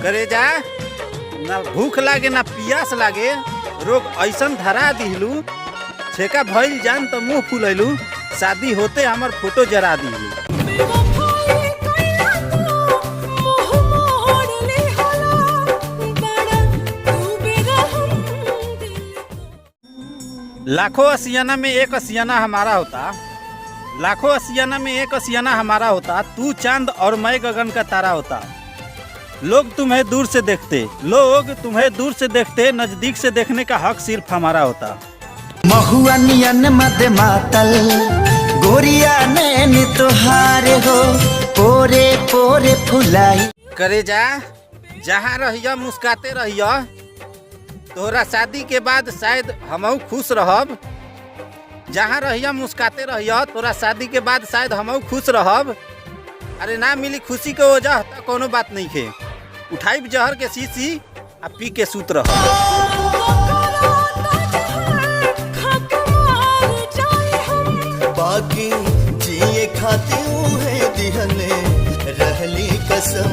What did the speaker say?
करेजा ना भूख लागे ना पियास लागे, रोग ऐसन धरा दिलू, छेका भइल जान तो मुंह फुलैलू, शादी होते हमर फोटो जरा दिलू। लाखों असियाना में एक असियाना हमारा होता, लाखों असियाना में एक असियाना हमारा होता, तू चांद और मैं गगन का तारा होता। लोग तुम्हें दूर से देखते, लोग तुम्हें दूर से देखते, नजदीक से देखने का हक सिर्फ हमारा होता। महुआ नियन मद मातल गोरिया नैन तोहारे हो, पोरे पोरे फुलाई। करेजा जहाँ रहिया मुस्काते रहिया, तोहरा शादी के बाद शायद हमहू खुश रहब। जहाँ रहिया मुस्काते रहिया, तोरा शादी के बाद शायद हमहू खुश रहब। अरे ना मिली खुशी के वजह तो कोनो बात नहीं है, उठाई जहर के शीशी आ पी के सूत रह। बाकी जिए खाते दिहने रहली कसम।